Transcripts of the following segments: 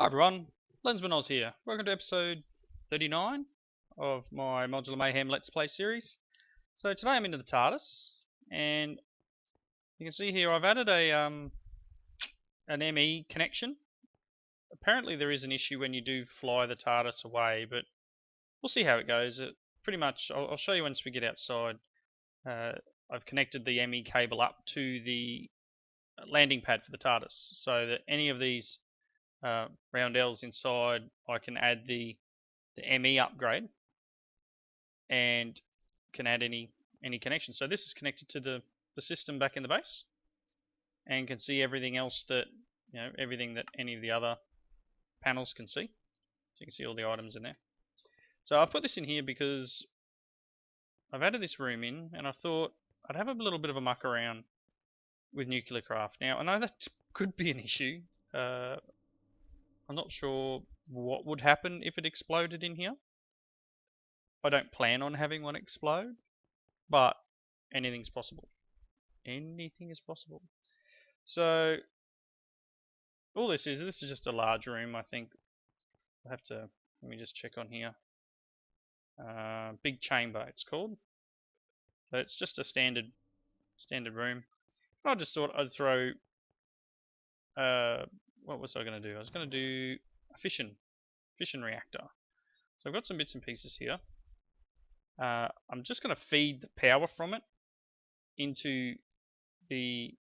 Hi everyone, Lensman Oz here. Welcome to episode 39 of my Modular Mayhem Let's Play series. So today I'm into the TARDIS, and you can see here I've added an ME connection. Apparently there is an issue when you do fly the TARDIS away, but we'll see how it goes. Pretty much, I'll show you once we get outside. I've connected the ME cable up to the landing pad for the TARDIS, so that any of these roundels inside, I can add the ME upgrade and can add any connection. So this is connected to the system back in the base, and can see everything else that everything that any of the other panels can see. So you can see all the items in there. So I put this in here because I've added this room in, and I thought I'd have a little bit of a muck around with Nuclearcraft. Now I know that could be an issue. I'm not sure what would happen if it exploded in here. I don't plan on having one explode, but anything's possible. Anything is possible. So all this is just a large room, I think. I have to, let me just check on here. Big chamber it's called. So it's just a standard room. I just thought I'd throw what was I going to do? I was going to do a fission reactor. So I've got some bits and pieces here. I'm just going to feed the power from it into a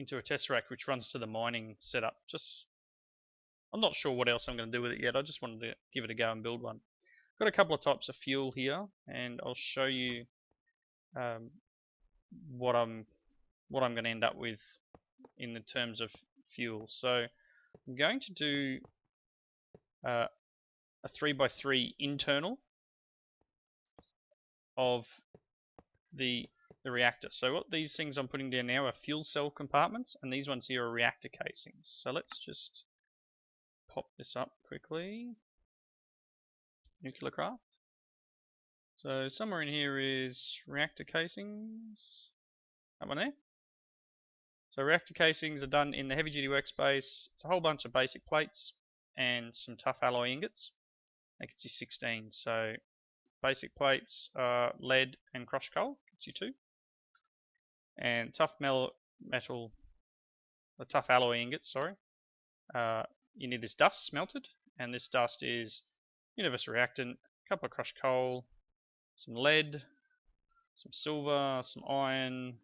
tesseract which runs to the mining setup. I'm not sure what else I'm going to do with it yet. I just wanted to give it a go and build one. Got a couple of types of fuel here, and I'll show you what I'm going to end up with in the terms of fuel. So I'm going to do a 3x3 internal of the reactor. So what these things I'm putting down now are fuel cell compartments, and these ones here are reactor casings. So let's just pop this up quickly. Nuclearcraft. So somewhere in here is reactor casings. That one there. So reactor casings are done in the heavy duty workspace. It's a whole bunch of basic plates and some tough alloy ingots. Gets you 16. So basic plates are lead and crushed coal, gets you 2. And tough alloy ingots, sorry. You need this dust smelted, and this dust is universal reactant, a couple of crushed coal, some lead, some silver, some iron.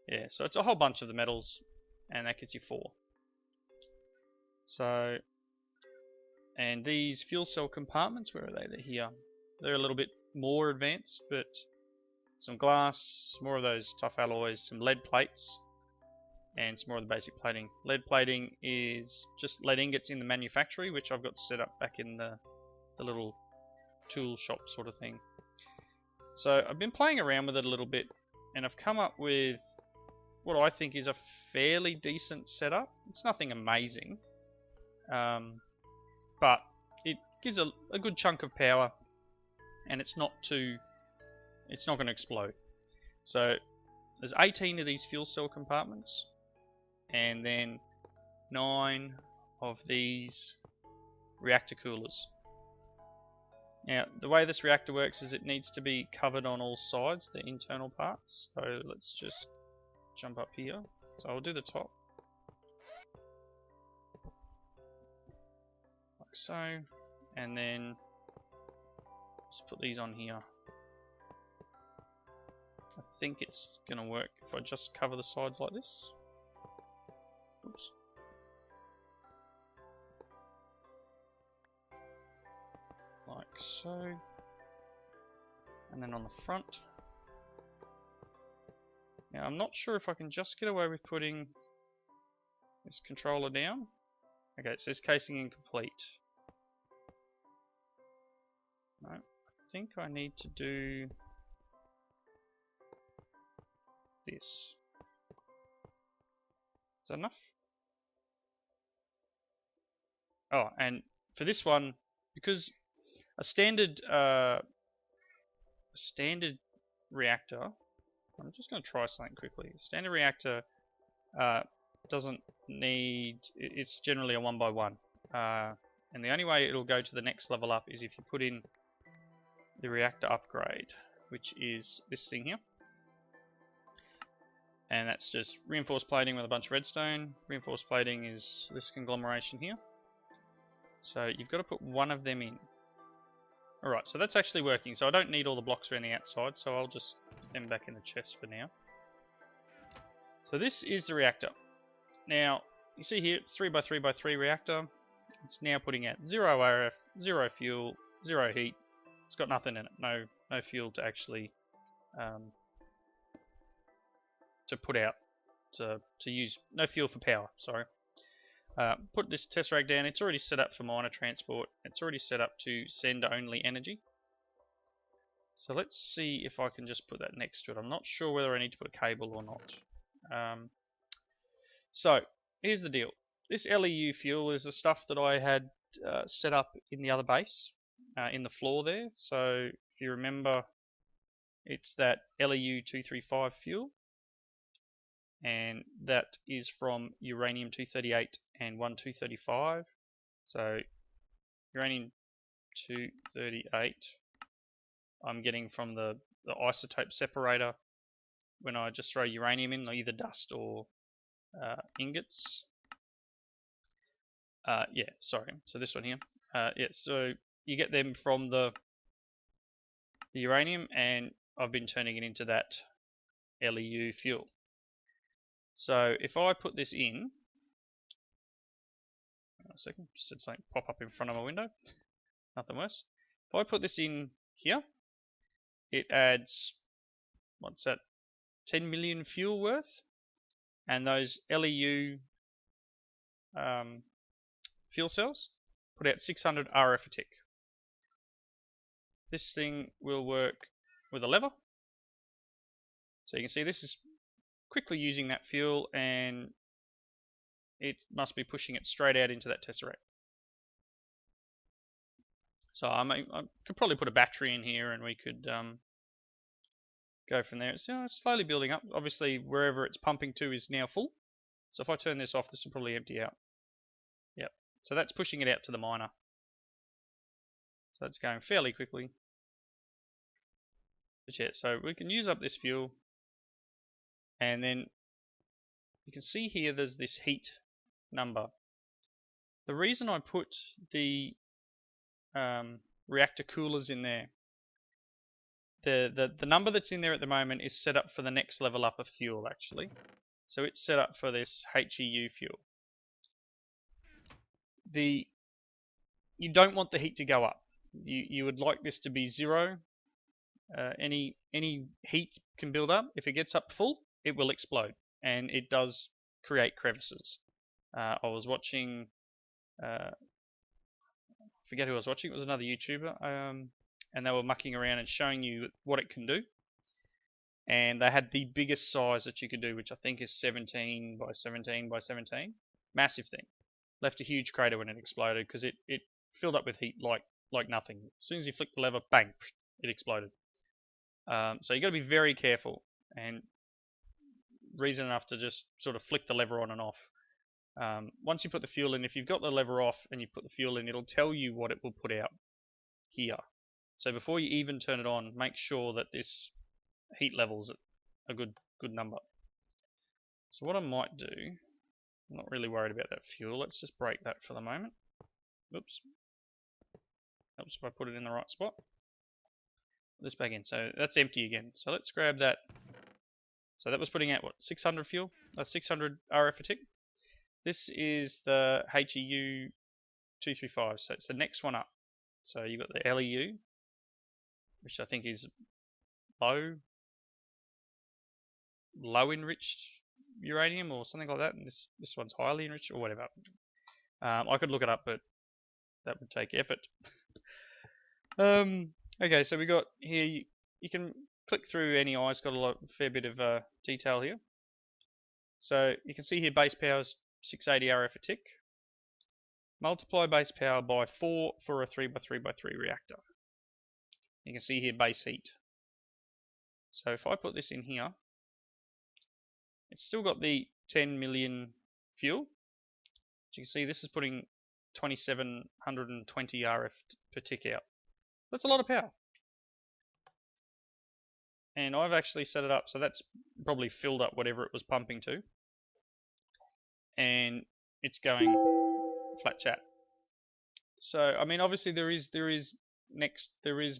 Yeah, so it's a whole bunch of the metals, and that gets you 4. So, and these fuel cell compartments, where are they? They're here. They're a little bit more advanced, but some glass, some more of those tough alloys, some lead plates, and some more of the basic plating. Lead plating is just lead ingots in the manufactory, which I've got set up back in the little tool shop sort of thing. So I've been playing around with it a little bit, and I've come up with what I think is a fairly decent setup. It's nothing amazing, but it gives a good chunk of power, and it's not going to explode. So there's 18 of these fuel cell compartments, and then 9 of these reactor coolers. Now, the way this reactor works is it needs to be covered on all sides, the internal parts. So let's just jump up here. So I'll do the top. Like so. And then just put these on here. I think it's going to work if I just cover the sides like this. Oops. Like so. And then on the front. Now I'm not sure if I can just get away with putting this controller down. Okay, it says casing incomplete. No, I think I need to do this. Is that enough? Oh, and for this one, because a standard reactor, I'm just going to try something quickly. A standard reactor doesn't need, it's generally a 1x1. And the only way it'll go to the next level up is if you put in the reactor upgrade, which is this thing here. And that's just reinforced plating with a bunch of redstone. Reinforced plating is this conglomeration here. So you've got to put one of them in. Alright, so that's actually working. So I don't need all the blocks around the outside, so I'll just put them back in the chest for now. So this is the reactor. Now, you see here, it's 3x3x3 reactor. It's now putting out 0 RF, 0 fuel, 0 heat. It's got nothing in it. No fuel to actually to put out, to use, no fuel for power, sorry. Put this tesseract down. It's already set up for miner transport. It's already set up to send only energy. So let's see if I can just put that next to it. I'm not sure whether I need to put a cable or not. So here's the deal. This LEU fuel is the stuff that I had set up in the other base, in the floor there. So if you remember, it's that LEU 235 fuel. And that is from uranium 238 and 1235. So uranium 238 I'm getting from the isotope separator when I just throw uranium in, either dust or ingots. Yeah, sorry. So this one here. Yeah, so you get them from the uranium, and I've been turning it into that LEU fuel. So if I put this in, a second, just had something pop up in front of my window, nothing worse. If I put this in here, it adds, what's that, 10 million fuel worth, and those LEU fuel cells put out 600 RF a tick. This thing will work with a lever. So you can see this is quickly using that fuel, and it must be pushing it straight out into that tesseract. So I could probably put a battery in here, and we could go from there. It's, it's slowly building up. Obviously, wherever it's pumping to is now full. So if I turn this off, this will probably empty out. Yep. So that's pushing it out to the miner. So that's going fairly quickly. But yeah, so we can use up this fuel. And then you can see here there's this heat number. The reason I put the reactor coolers in there, the number that's in there at the moment is set up for the next level up of fuel actually. So it's set up for this HEU fuel. You don't want the heat to go up. You would like this to be 0. Any heat can build up. If it gets up full, it will explode, and it does create crevices. I was watching, I forget who I was watching, it was another YouTuber, and they were mucking around and showing you what it can do. And they had the biggest size that you could do, which I think is 17 by 17 by 17. Massive thing. Left a huge crater when it exploded because it filled up with heat like nothing. As soon as you flick the lever, bang, it exploded. So you got to be very careful, and reason enough to just sort of flick the lever on and off. Once you put the fuel in, if you've got the lever off and you put the fuel in, it'll tell you what it will put out here. So before you even turn it on, make sure that this heat level's at a good number. So what I might do, I'm not really worried about that fuel. Let's just break that for the moment. Oops. Helps if I put it in the right spot. Put this back in. So that's empty again. So let's grab that. So that was putting out what, 600 fuel? 600 RF a tick. This is the HEU 235. So it's the next one up. So you've got the LEU, which I think is low enriched uranium or something like that, and this one's highly enriched or whatever. I could look it up, but that would take effort. Okay, so we got here. You can click through any eye. It's got a fair bit of detail here. So you can see here base power is 680 RF a tick. Multiply base power by 4 for a 3x3x3 reactor. You can see here base heat. So if I put this in here, it's still got the 10 million fuel. As you can see, this is putting 2720 RF per tick out. That's a lot of power. And I've actually set it up so that's probably filled up whatever it was pumping to. And it's going flat chat. So I mean, obviously there is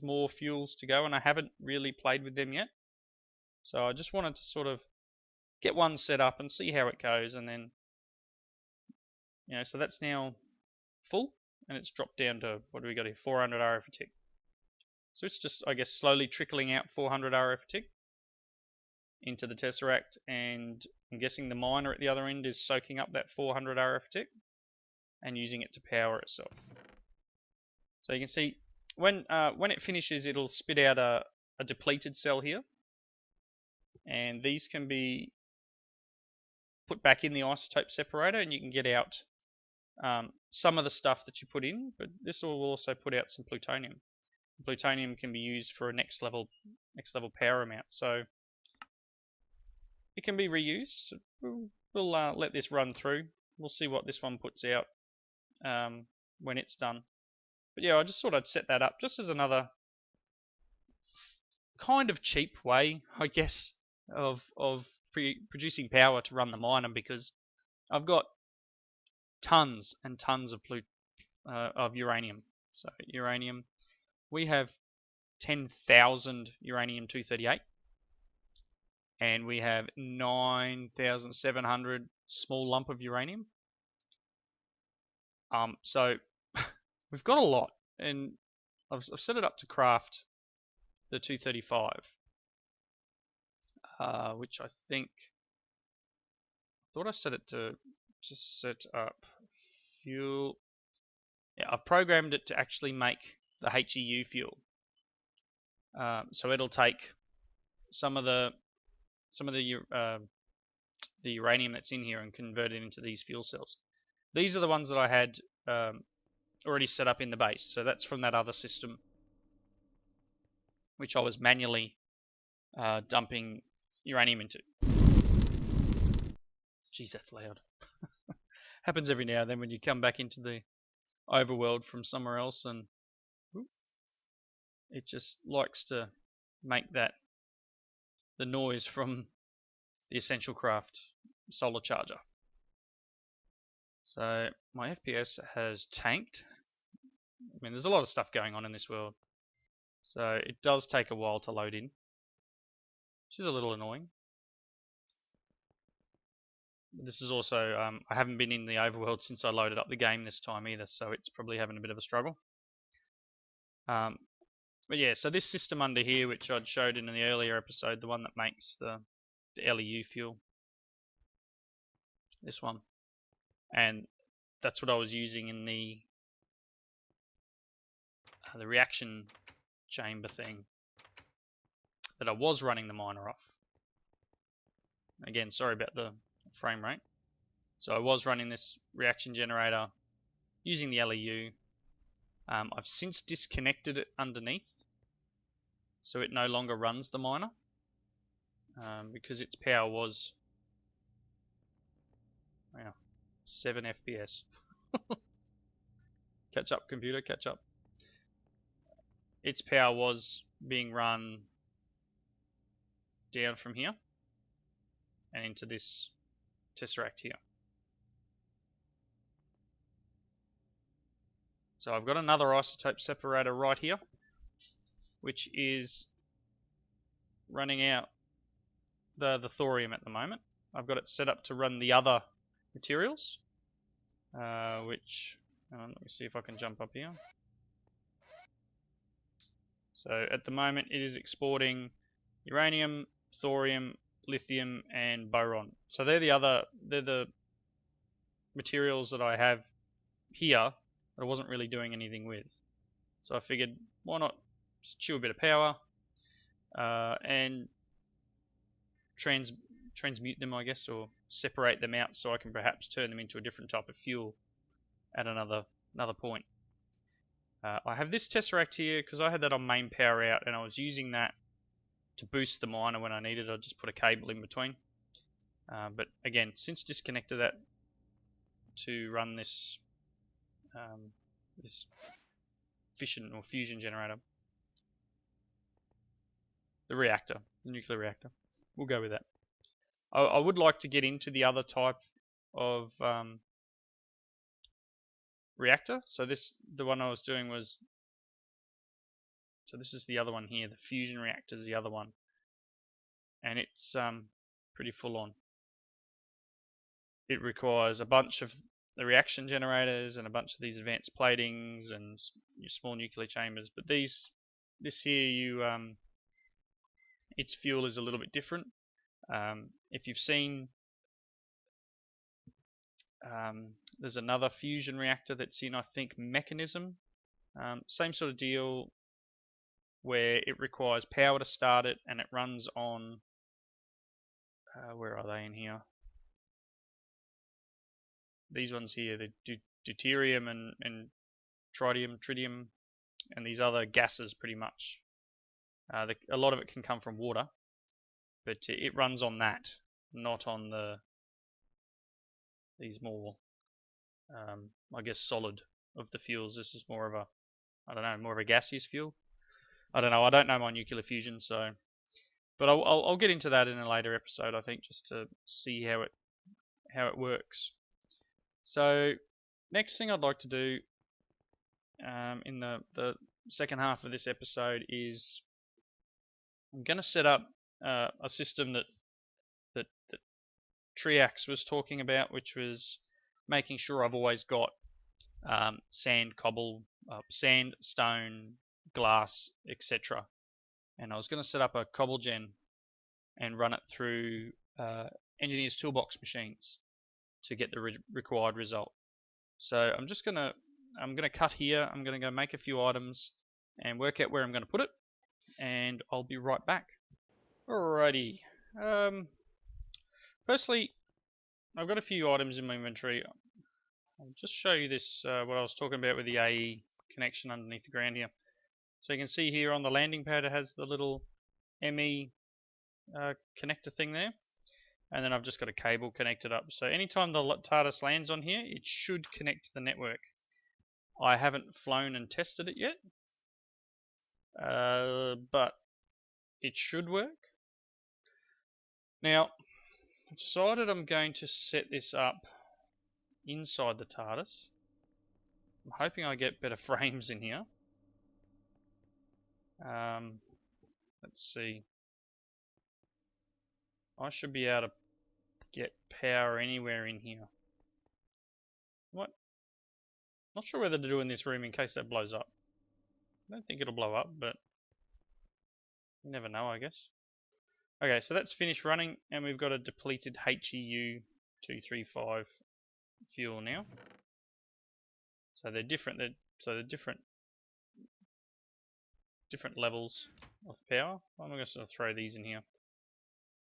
more fuels to go, and I haven't really played with them yet. So I just wanted to sort of get one set up and see how it goes, and then so that's now full, and it's dropped down to, what do we got here, 400 RF a tick. So it's just, I guess, slowly trickling out 400 RF a tick into the Tesseract, and I'm guessing the miner at the other end is soaking up that 400 RF a tick and using it to power itself. So you can see when it finishes, it'll spit out a depleted cell here, and these can be put back in the isotope separator, and you can get out some of the stuff that you put in, but this will also put out some plutonium. Plutonium can be used for a next level power amount, so it can be reused. So we'll let this run through. We'll see what this one puts out when it's done. But yeah, I just thought I'd set that up just as another kind of cheap way, I guess, of producing power to run the miner, because I've got tons and tons of uranium. So uranium, we have 10,000 uranium-238, and we have 9,700 small lump of uranium. So we've got a lot, and I've set it up to craft the 235, which I thought I set it to just set up fuel. Yeah, I've programmed it to actually make the HEU fuel. So it'll take some of the uranium that's in here and convert it into these fuel cells. These are the ones that I had already set up in the base. So that's from that other system, which I was manually dumping uranium into. Jeez, that's loud. Happens every now and then when you come back into the overworld from somewhere else, and it just likes to make the noise from the Essential Craft solar charger. So my FPS has tanked. I mean, there's a lot of stuff going on in this world, so it does take a while to load in, which is a little annoying. This is also, I haven't been in the overworld since I loaded up the game this time either, so it's probably having a bit of a struggle. But yeah, so this system under here, which I'd showed in the earlier episode, the one that makes the LEU fuel, this one, and that's what I was using in the reaction chamber thing that I was running the miner off. Again, sorry about the frame rate. So I was running this reaction generator using the LEU. I've since disconnected it underneath, so it no longer runs the miner because its power was 7 FPS. Catch up, computer, catch up. Its power was being run down from here and into this Tesseract here. So I've got another isotope separator right here, which is running out the thorium at the moment. I've got it set up to run the other materials, which, let me see if I can jump up here. So at the moment it is exporting uranium, thorium, lithium, and boron. So they're the materials that I have here that I wasn't really doing anything with. So I figured, why not just chew a bit of power and transmute them, I guess, or separate them out so I can perhaps turn them into a different type of fuel at another point. I have this Tesseract here because I had that on main power out, and I was using that to boost the miner when I needed. I just put a cable in between. But again, since disconnected that to run this this fission or fusion generator. The reactor, the nuclear reactor. We'll go with that. I would like to get into the other type of reactor. So the one I was doing was, so this is the other one here. The fusion reactor is the other one, and it's pretty full on. It requires a bunch of the reaction generators and a bunch of these advanced platings and your small nuclear chambers. But this here, its fuel is a little bit different. If you've seen, there's another fusion reactor that's in, I think, Mechanism. Same sort of deal, where it requires power to start it, and it runs on, where are they in here? These ones here, the deuterium and tritium, and these other gases pretty much. A lot of it can come from water, but it runs on that, not on these more, I guess, solid of the fuels. This is more of a, I don't know, more of a gaseous fuel. I don't know. I don't know my nuclear fusion, so, but I'll get into that in a later episode, I think, just to see how it works. So next thing I'd like to do in the second half of this episode is I'm going to set up a system that Triax was talking about, which was making sure I've always got sand, cobble, sand, stone, glass, etc. And I was going to set up a Cobble Gen and run it through Engineer's Toolbox machines to get the required result. So I'm gonna cut here. I'm gonna go make a few items and work out where I'm gonna put it, and I'll be right back. Alrighty. Firstly, I've got a few items in my inventory. I'll just show you this, what I was talking about with the AE connection underneath the ground here. So you can see here on the landing pad it has the little ME connector thing there. And then I've just got a cable connected up. So anytime the TARDIS lands on here, it should connect to the network. I haven't flown and tested it yet, but it should work. Now, I've decided I'm going to set this up inside the TARDIS. I'm hoping I get better frames in here. Let's see. I should be able to get power anywhere in here. What? Not sure whether to do in this room in case that blows up. I don't think it'll blow up, but you never know, I guess. Okay, so that's finished running, and we've got a depleted HEU 235 fuel now. So they're different. They're different levels of power. I'm going to sort of throw these in here.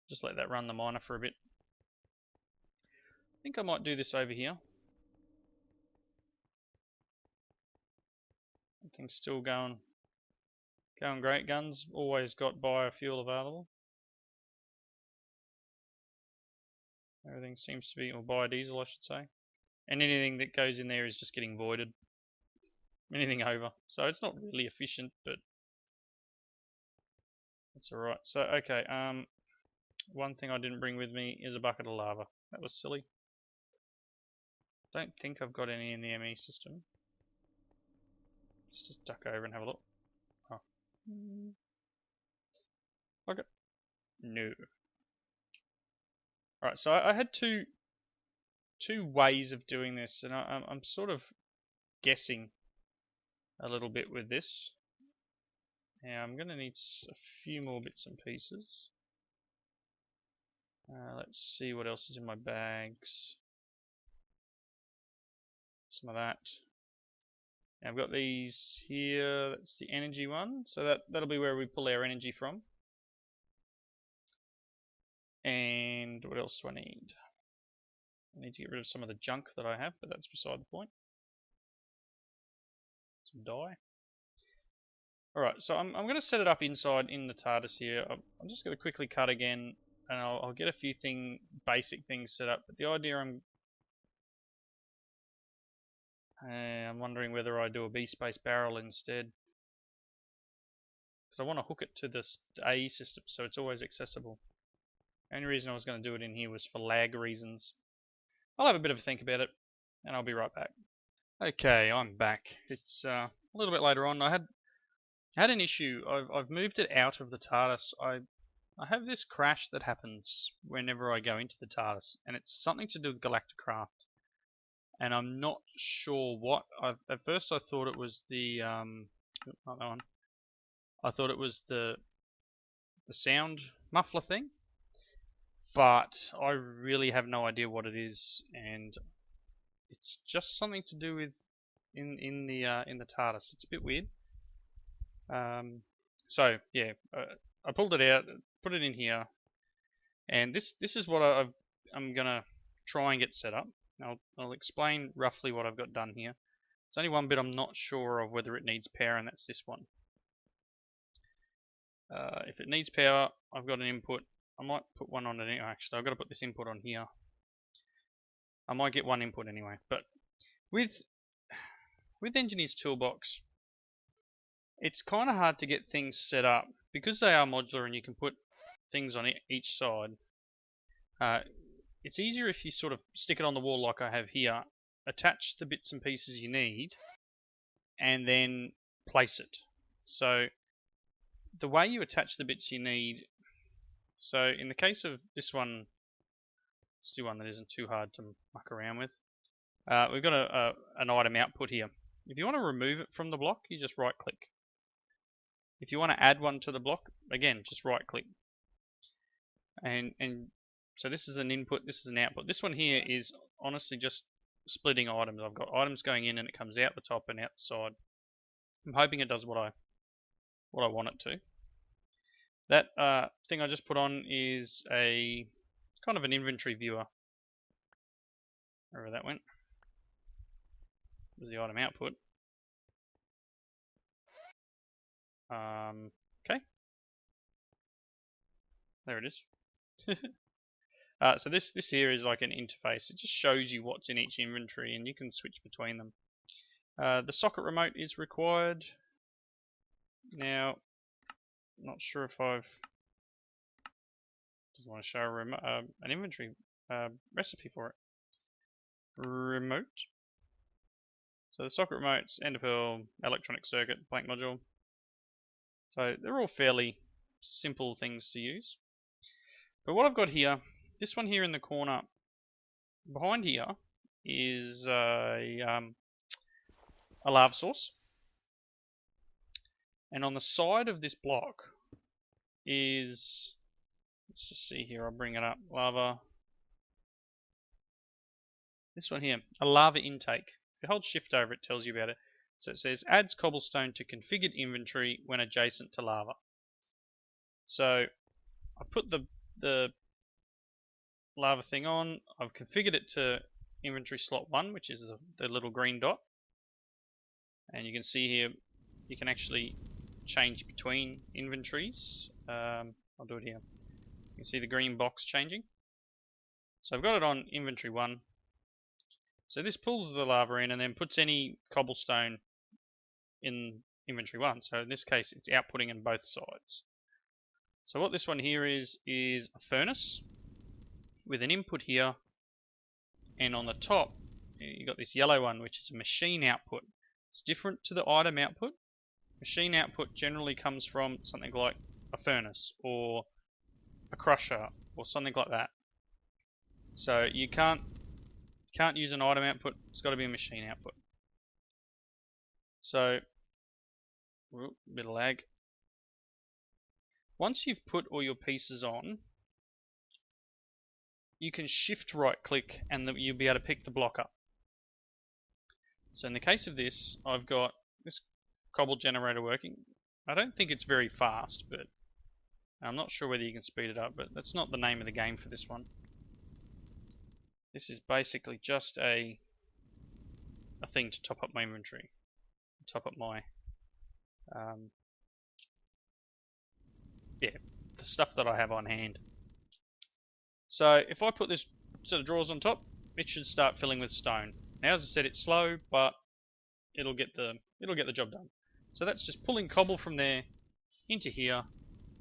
Just let that run the miner for a bit. I think I might do this over here. Everything's still going great. Guns always got biofuel available. Everything seems to be, or biodiesel I should say. And anything that goes in there is just getting voided. Anything over. So it's not really efficient, but that's alright. So okay, one thing I didn't bring with me is a bucket of lava. That was silly. Don't think I've got any in the ME system. Let's just duck over and have a look. Oh. Okay. No. Alright, so I had two ways of doing this, and I'm sort of guessing a little bit with this. Now I'm going to need a few more bits and pieces. Let's see what else is in my bags. Some of that. Now I've got these here. That's the energy one. So that'll be where we pull our energy from. And what else do I need? I need to get rid of some of the junk that I have, but that's beside the point. Some dye. Alright, so I'm going to set it up inside in the TARDIS here. I'm just going to quickly cut again, and I'll get a few basic things set up. But the idea I'm wondering whether I do a B-space barrel instead. Because I want to hook it to this AE system so it's always accessible. The only reason I was going to do it in here was for lag reasons. I'll have a bit of a think about it, and I'll be right back. Okay, I'm back. It's a little bit later on. I had an issue. I've moved it out of the TARDIS. I have this crash that happens whenever I go into the TARDIS, and it's something to do with Galacticraft. And I'm not sure what. At first I thought it was the not that one. I thought it was the sound muffler thing, but I really have no idea what it is, and it's just something to do with in the TARDIS. It's a bit weird. So yeah, I pulled it out, put it in here, and this is what I'm gonna try and get set up. I'll explain roughly what I've got done here. There's only one bit I'm not sure of whether it needs power, and that's this one. If it needs power, I've got an input. I might put one on it anyway. Actually, I've got to put this input on here. I might get one input anyway. But with Engineer's Toolbox, it's kind of hard to get things set up because they are modular and you can put things on each side. It's easier if you sort of stick it on the wall like I have here, attach the bits and pieces you need, and then place it. So the way you attach the bits you need, so in the case of this one, let's do one that isn't too hard to muck around with. We've got an item output here. If you want to remove it from the block, you just right click. If you want to add one to the block, again, just right click. And so this is an input, this is an output. This one here is honestly just splitting items. I've got items going in and it comes out the top and out the side. I'm hoping it does what I want it to. That thing I just put on is a kind of an inventory viewer. Wherever that went. There's the item output. Okay. There it is. So this here is like an interface. It just shows you what's in each inventory and you can switch between them. The socket remote is required. Now, not sure if doesn't want to show an inventory recipe for it. Remote. So the socket remotes, end-of-pill, electronic circuit, blank module. So they're all fairly simple things to use. But what I've got here, this one here in the corner, behind here is a lava source. And on the side of this block is, let's just see here, I'll bring it up, lava. This one here, a lava intake. If you hold shift over it, tells you about it. So it says adds cobblestone to configured inventory when adjacent to lava. So I put the lava thing on, I've configured it to inventory slot 1, which is the little green dot. And you can see here, you can actually change between inventories. I'll do it here. You can see the green box changing. So I've got it on inventory 1. So this pulls the lava in and then puts any cobblestone in inventory 1. So in this case, it's outputting in both sides. So what this one here is a furnace with an input here, and on the top you've got this yellow one, which is a machine output. It's different to the item output. Machine output generally comes from something like a furnace or a crusher or something like that. So you can't use an item output, it's got to be a machine output. So, bit of lag. Once you've put all your pieces on, you can shift right click and you'll be able to pick the block up. So in the case of this, I've got this Cobble Generator working. I don't think it's very fast, but I'm not sure whether you can speed it up, but that's not the name of the game for this one. This is basically just a thing to top up my inventory, top up my the stuff that I have on hand. So if I put this set of drawers on top, it should start filling with stone. Now, as I said, it's slow, but it'll get the job done. So that's just pulling cobble from there into here,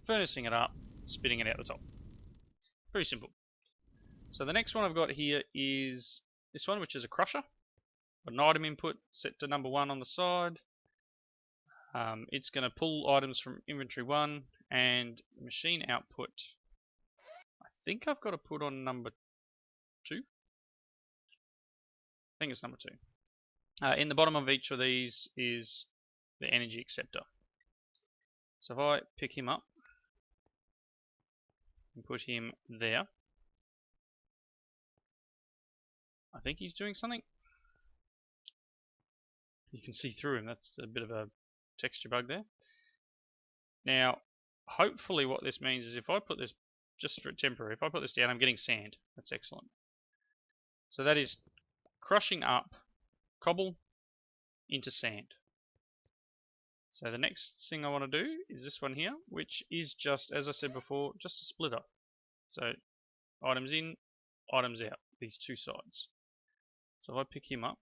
furnacing it up, spitting it out the top. Very simple. So the next one I've got here is this one, which is a crusher. Got an item input set to number 1 on the side. It's going to pull items from inventory 1, and the machine output, I think I've got to put on number 2. I think it's number 2. In the bottom of each of these is the energy acceptor. So if I pick him up and put him there, I think he's doing something. You can see through him. That's a bit of a texture bug there. Now, hopefully what this means is if I put this, just for temporary, if I put this down, I'm getting sand. That's excellent. So that is crushing up cobble into sand. So the next thing I want to do is this one here, which is just, as I said before, just a splitter. So items in, items out, these two sides. So if I pick him up,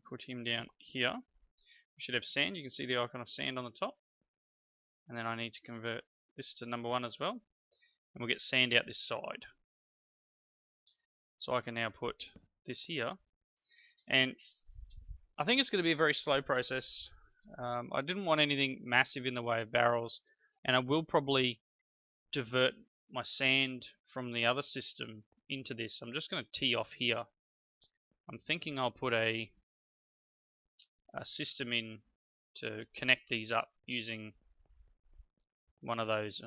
put him down here, we should have sand. You can see the icon of sand on the top. And then I need to convert this to number 1 as well. And we'll get sand out this side. So I can now put this here. And I think it's going to be a very slow process. I didn't want anything massive in the way of barrels. And I will probably divert my sand from the other system into this. I'm just going to tee off here. I'm thinking I'll put a system in to connect these up using one of those,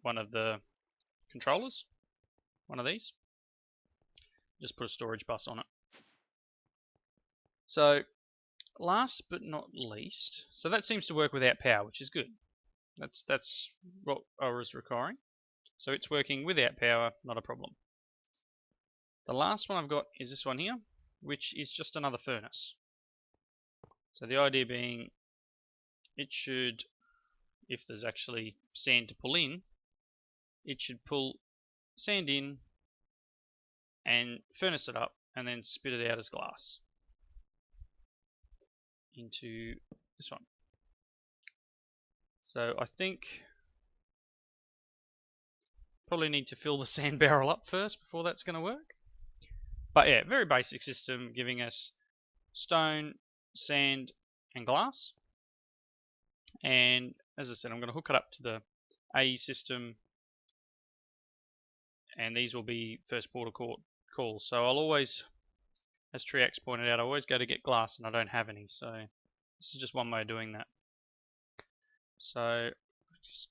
one of the controllers, one of these. Just put a storage bus on it. So last but not least, so that seems to work without power, which is good. That's what I was requiring. So it's working without power, not a problem. The last one I've got is this one here, which is just another furnace. So the idea being, it should, if there's actually sand to pull in, it should pull sand in and furnace it up and then spit it out as glass into this one. So I think probably need to fill the sand barrel up first before that's going to work. But yeah, very basic system giving us stone, sand and glass. And as I said, I'm going to hook it up to the AE system, and these will be first port of calls. So I'll always, as Triax pointed out, I always go to get glass and I don't have any, so this is just one way of doing that. So just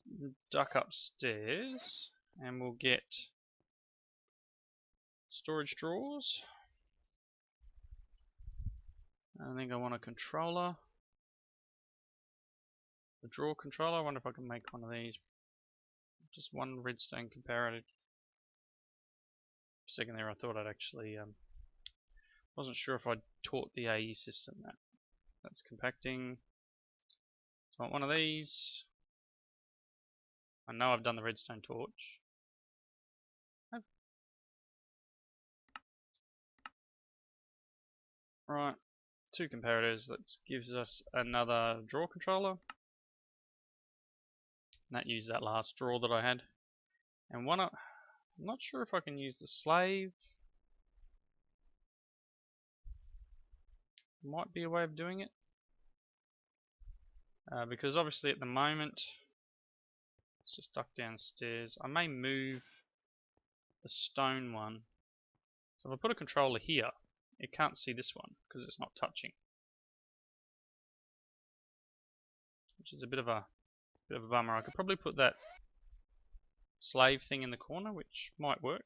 duck upstairs and we'll get storage drawers. I think I want a controller. The drawer controller. I wonder if I can make one of these. Just one redstone comparative. For a second there I thought I'd actually wasn't sure if I'd taught the AE system that. That's compacting. So I want one of these. I know I've done the redstone torch. Right, 2 comparators. That gives us another drawer controller. And that uses that last drawer that I had. And one, I'm not sure if I can use the slave. Might be a way of doing it. Because obviously at the moment, let's just duck downstairs. I may move the stone one. So if I put a controller here, it can't see this one because it's not touching. Which is a bit of a bummer. I could probably put that slave thing in the corner, which might work.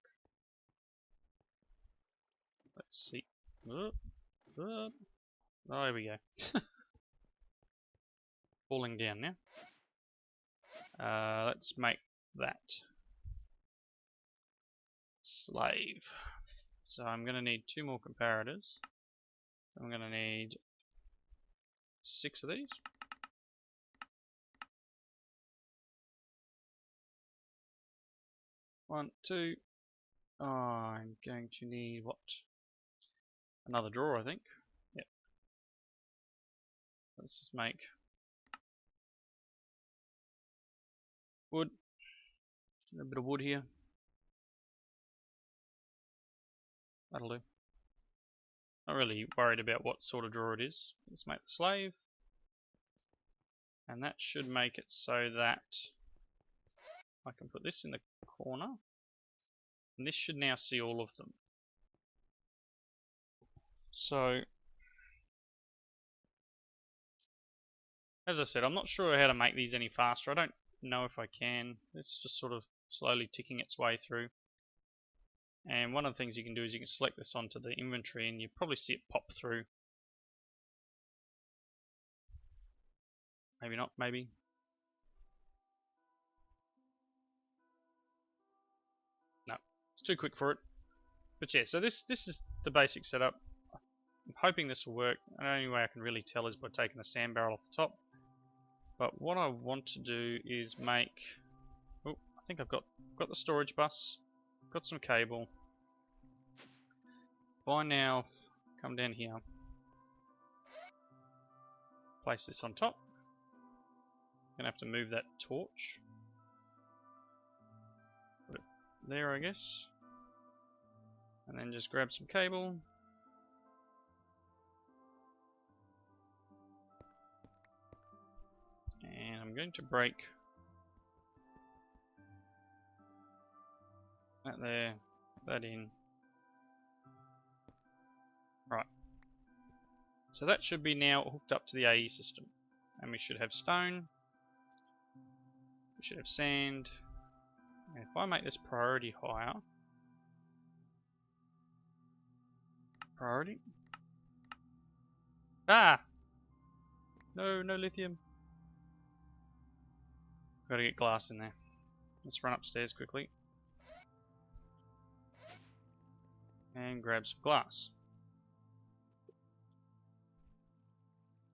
Let's see. Oh, there we go. Falling down now. Let's make that slave. So I'm going to need 2 more comparators. I'm going to need 6 of these. One, two. Oh, I'm going to need what? another drawer, I think. Yep. Let's just make wood. A bit of wood here. That'll do. Not really worried about what sort of drawer it is. Let's make the slave. And that should make it so that I can put this in the corner. And this should now see all of them. So, as I said, I'm not sure how to make these any faster. I don't know if I can. It's just sort of slowly ticking its way through. And one of the things you can do is you can select this onto the inventory and you probably see it pop through. Maybe not, maybe. No, it's too quick for it. But yeah, so this is the basic setup. I'm hoping this will work. The only way I can really tell is by taking a sand barrel off the top. But what I want to do is make... Oh, I think I've got the storage bus. Got some cable. If I now come down here, place this on top. Gonna have to move that torch. Put it there, I guess. And then just grab some cable. And I'm going to break that there, that in. Right. So that should be now hooked up to the AE system. And we should have stone. We should have sand. And if I make this priority higher. Priority. Ah! No lithium. Gotta get glass in there. Let's run upstairs quickly. And grab some glass.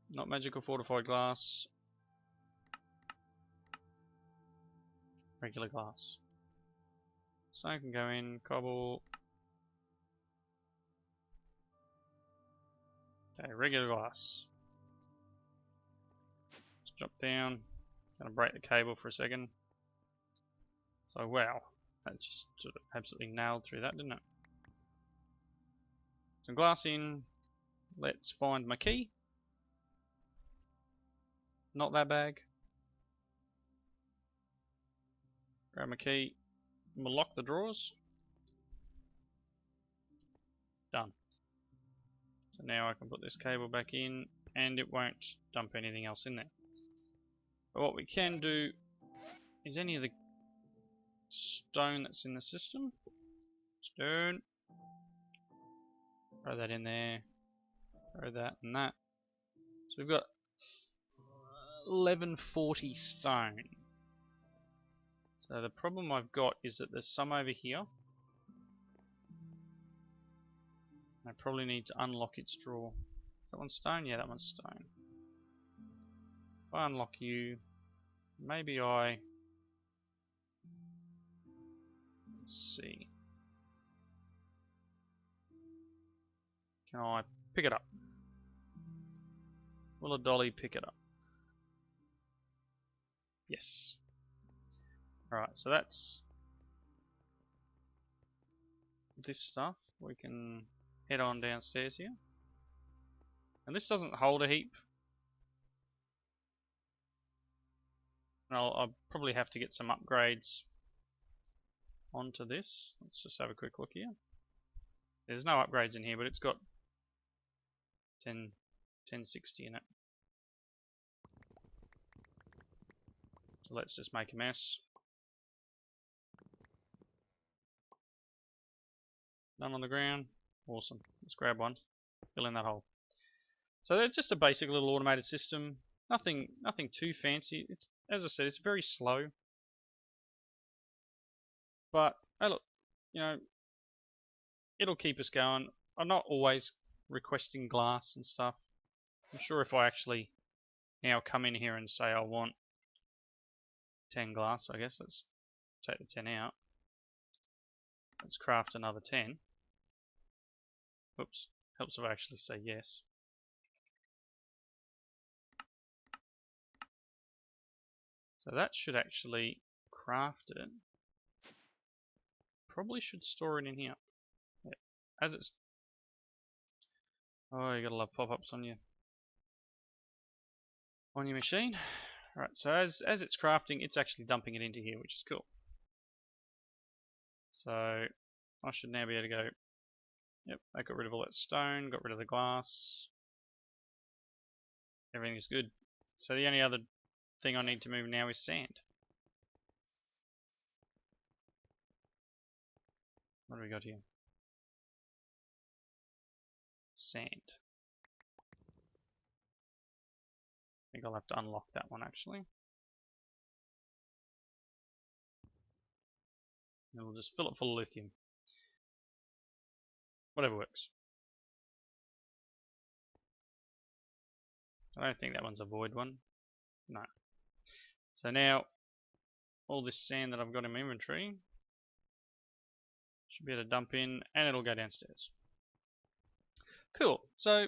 Not magical fortified glass. Regular glass. Stone can go in, cobble. Okay, regular glass. Let's drop down. Gonna break the cable for a second. So wow, that just sort of absolutely nailed through that, didn't it? Some glass in. Let's find my key. Not that bag. Grab my key. I'm gonna lock the drawers. Done. So now I can put this cable back in and it won't dump anything else in there. But what we can do is any of the stone that's in the system. Stone. Throw that in there. Throw that and that. So we've got 1140 stone. So the problem I've got is that there's some over here. I probably need to unlock its drawer. Is that one stone? Yeah, that one's stone. If I unlock you, maybe let's see. Can I pick it up? Will a dolly pick it up? Yes. Alright, so that's this stuff. We can head on downstairs here. And this doesn't hold a heap. And I'll probably have to get some upgrades onto this. Let's just have a quick look here. There's no upgrades in here, but it's got 1060 in it. So let's just make a mess. None on the ground. Awesome. Let's grab one. Fill in that hole. So that's just a basic little automated system. Nothing too fancy. It's, as I said, it's very slow. But hey, look, you know, it'll keep us going. I'm not always requesting glass and stuff. I'm sure if I actually now come in here and say I want 10 glass, I guess let's take the 10 out. Let's craft another 10. Oops, Helps if I actually say yes. So that should actually craft it. Probably should store it in here. Yeah. As it's... Oh, you gotta love pop-ups on your machine. Right, so as it's crafting, it's actually dumping it into here, which is cool. So I should now be able to go, yep, I got rid of all that stone, got rid of the glass. Everything is good. So the only other thing I need to move now is sand. What do we got here? Sand. I think I'll have to unlock that one actually. And we'll just fill it full of lithium. Whatever works. I don't think that one's a void one. No. So now, all this sand that I've got in my inventory should be able to dump in, and it'll go downstairs. Cool. So,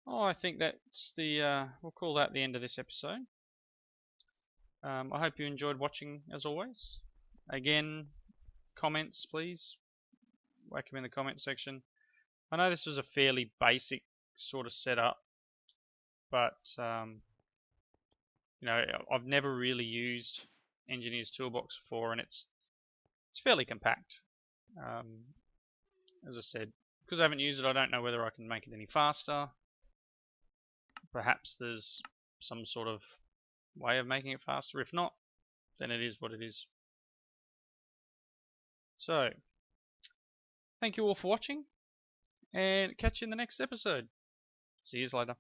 I think that's the, we'll call that the end of this episode. I hope you enjoyed watching as always. Again, comments please. Whack them in the comment section. I know this was a fairly basic sort of setup, but you know, I've never really used Engineer's Toolbox before, and it's fairly compact. As I said, because I haven't used it, I don't know whether I can make it any faster. Perhaps there's some sort of way of making it faster. If not, then it is what it is. So, thank you all for watching, and catch you in the next episode. See you later.